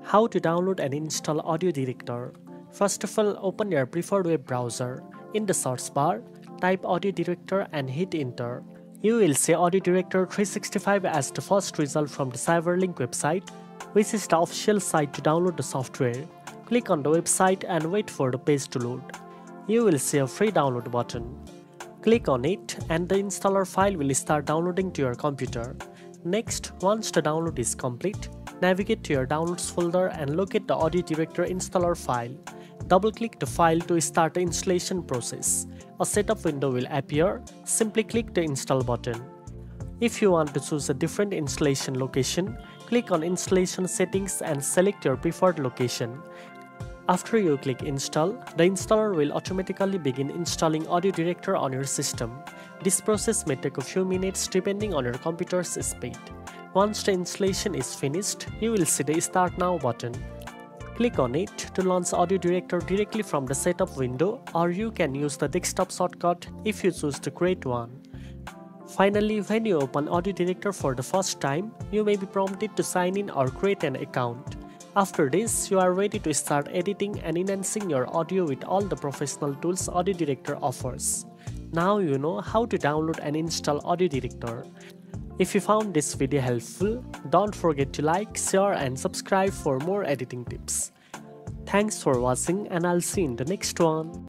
How to download and install AudioDirector. First of all, open your preferred web browser. In the search bar, type AudioDirector and hit enter. You will see AudioDirector 365 as the first result from the Cyberlink website, which is the official site to download the software. Click on the website and wait for the page to load. You will see a free download button. Click on it and the installer file will start downloading to your computer. Next, once the download is complete, navigate to your downloads folder and locate the AudioDirector installer file. Double-click the file to start the installation process. A setup window will appear. Simply click the install button. If you want to choose a different installation location, click on installation settings and select your preferred location. After you click install, the installer will automatically begin installing AudioDirector on your system. This process may take a few minutes depending on your computer's speed. Once the installation is finished, you will see the Start Now button. Click on it to launch AudioDirector directly from the setup window, or you can use the desktop shortcut if you choose to create one. Finally, when you open AudioDirector for the first time, you may be prompted to sign in or create an account. After this, you are ready to start editing and enhancing your audio with all the professional tools AudioDirector offers. Now you know how to download and install AudioDirector. If you found this video helpful, don't forget to like, share and subscribe for more editing tips. Thanks for watching and I'll see you in the next one.